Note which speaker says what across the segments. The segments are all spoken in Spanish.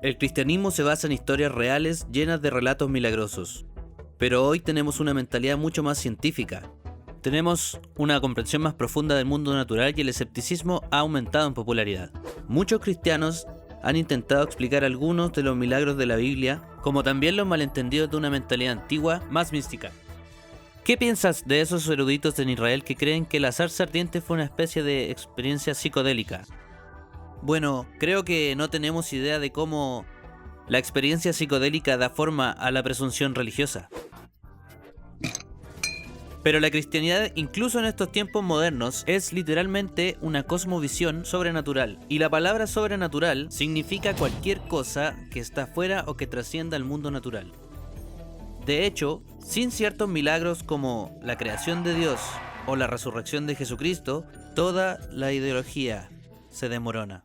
Speaker 1: El cristianismo se basa en historias reales llenas de relatos milagrosos. Pero hoy tenemos una mentalidad mucho más científica. Tenemos una comprensión más profunda del mundo natural y el escepticismo ha aumentado en popularidad. Muchos cristianos han intentado explicar algunos de los milagros de la Biblia, como también los malentendidos de una mentalidad antigua más mística. ¿Qué piensas de esos eruditos en Israel que creen que la zarza ardiente fue una especie de experiencia psicodélica? Bueno, creo que no tenemos idea de cómo la experiencia psicodélica da forma a la presunción religiosa. Pero la cristianidad, incluso en estos tiempos modernos, es literalmente una cosmovisión sobrenatural. Y la palabra sobrenatural significa cualquier cosa que está fuera o que trascienda al mundo natural. De hecho, sin ciertos milagros como la creación de Dios o la resurrección de Jesucristo, toda la ideología se desmorona.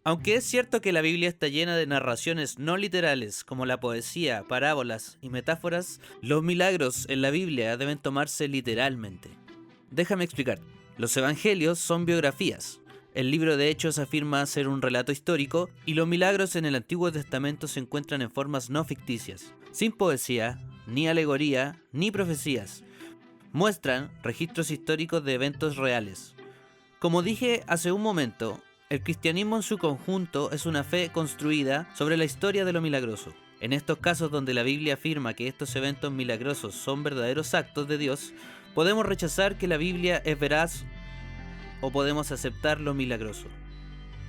Speaker 1: Aunque es cierto que la Biblia está llena de narraciones no literales como la poesía, parábolas y metáforas, los milagros en la Biblia deben tomarse literalmente. Déjame explicar. Los evangelios son biografías. El libro de Hechos afirma ser un relato histórico y los milagros en el Antiguo Testamento se encuentran en formas no ficticias, sin poesía, ni alegoría, ni profecías. Muestran registros históricos de eventos reales. Como dije hace un momento, el cristianismo en su conjunto es una fe construida sobre la historia de lo milagroso. En estos casos donde la Biblia afirma que estos eventos milagrosos son verdaderos actos de Dios, podemos rechazar que la Biblia es veraz o podemos aceptar lo milagroso.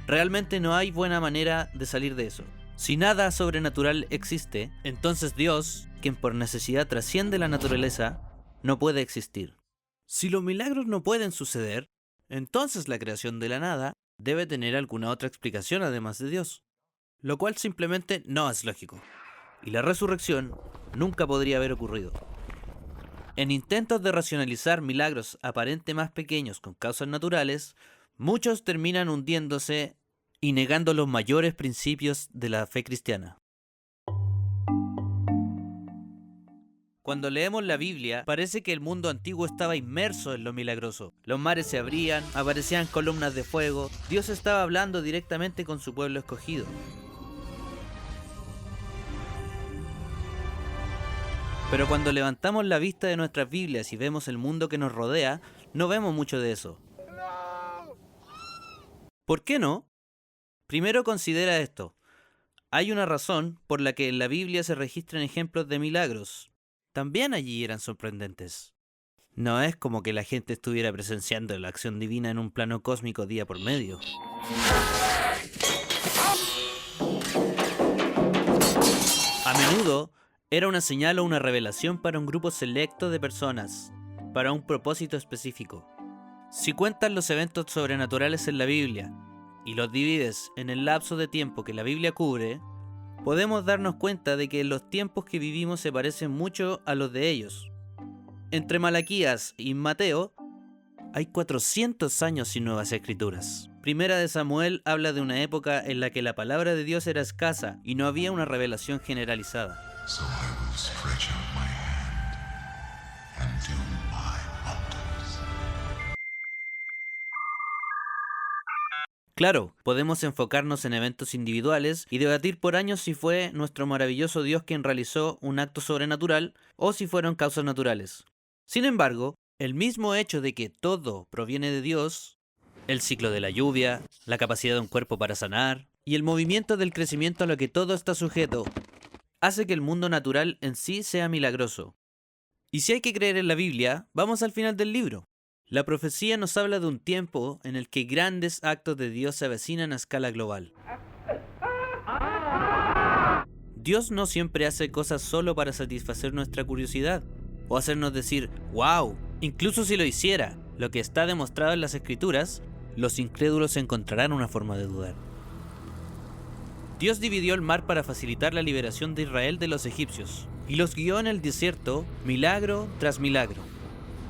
Speaker 1: Realmente no hay buena manera de salir de eso. Si nada sobrenatural existe, entonces Dios, quien por necesidad trasciende la naturaleza, no puede existir. Si los milagros no pueden suceder, entonces la creación de la nada debe tener alguna otra explicación además de Dios, lo cual simplemente no es lógico. Y la resurrección nunca podría haber ocurrido. En intentos de racionalizar milagros aparentemente más pequeños con causas naturales, muchos terminan hundiéndose y negando los mayores principios de la fe cristiana. Cuando leemos la Biblia, parece que el mundo antiguo estaba inmerso en lo milagroso. Los mares se abrían, aparecían columnas de fuego, Dios estaba hablando directamente con su pueblo escogido. Pero cuando levantamos la vista de nuestras Biblias y vemos el mundo que nos rodea, no vemos mucho de eso. ¿Por qué no? Primero considera esto. Hay una razón por la que en la Biblia se registran ejemplos de milagros. También allí eran sorprendentes. No es como que la gente estuviera presenciando la acción divina en un plano cósmico día por medio. A menudo era una señal o una revelación para un grupo selecto de personas, para un propósito específico. Si cuentas los eventos sobrenaturales en la Biblia y los divides en el lapso de tiempo que la Biblia cubre, podemos darnos cuenta de que los tiempos que vivimos se parecen mucho a los de ellos. Entre Malaquías y Mateo hay 400 años sin nuevas escrituras. Primera de Samuel habla de una época en la que la palabra de Dios era escasa y no había una revelación generalizada.
Speaker 2: So I will stretch out my hand and do my wonders.
Speaker 1: Claro, podemos enfocarnos en eventos individuales y debatir por años si fue nuestro maravilloso Dios quien realizó un acto sobrenatural o si fueron causas naturales. Sin embargo, el mismo hecho de que todo proviene de Dios, el ciclo de la lluvia, la capacidad de un cuerpo para sanar y el movimiento del crecimiento a lo que todo está sujeto, hace que el mundo natural en sí sea milagroso. Y si hay que creer en la Biblia, vamos al final del libro. La profecía nos habla de un tiempo en el que grandes actos de Dios se avecinan a escala global. Dios no siempre hace cosas solo para satisfacer nuestra curiosidad o hacernos decir, wow, incluso si lo hiciera, lo que está demostrado en las Escrituras, los incrédulos encontrarán una forma de dudar. Dios dividió el mar para facilitar la liberación de Israel de los egipcios y los guió en el desierto milagro tras milagro.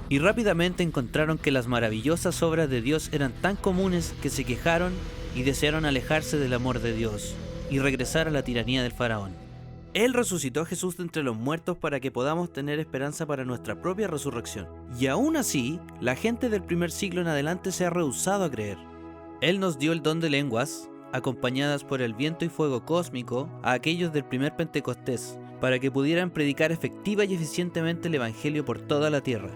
Speaker 1: Y rápidamente encontraron que las maravillosas obras de Dios eran tan comunes que se quejaron y desearon alejarse del amor de Dios y regresar a la tiranía del faraón. Él resucitó a Jesús de entre los muertos para que podamos tener esperanza para nuestra propia resurrección. Y aún así, la gente del primer siglo en adelante se ha rehusado a creer. Él nos dio el don de lenguas, acompañadas por el viento y fuego cósmico, a aquellos del primer Pentecostés, para que pudieran predicar efectiva y eficientemente el Evangelio por toda la tierra.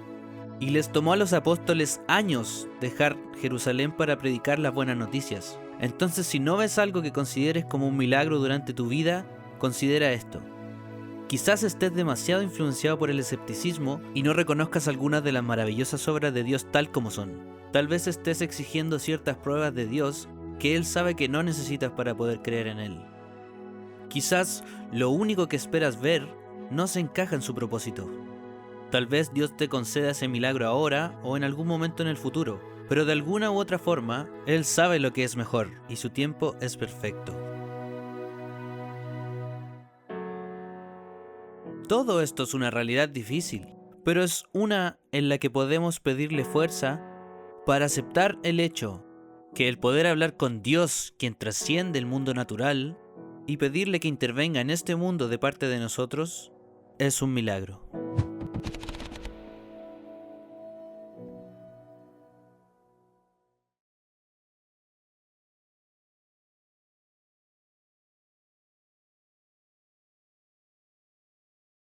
Speaker 1: Y les tomó a los apóstoles años dejar Jerusalén para predicar las buenas noticias. Entonces, si no ves algo que consideres como un milagro durante tu vida, considera esto. Quizás estés demasiado influenciado por el escepticismo y no reconozcas algunas de las maravillosas obras de Dios tal como son. Tal vez estés exigiendo ciertas pruebas de Dios que Él sabe que no necesitas para poder creer en Él. Quizás lo único que esperas ver no se encaja en su propósito. Tal vez Dios te conceda ese milagro ahora o en algún momento en el futuro, pero de alguna u otra forma, Él sabe lo que es mejor y su tiempo es perfecto. Todo esto es una realidad difícil, pero es una en la que podemos pedirle fuerza para aceptar el hecho que el poder hablar con Dios, quien trasciende el mundo natural, y pedirle que intervenga en este mundo de parte de nosotros, es un milagro.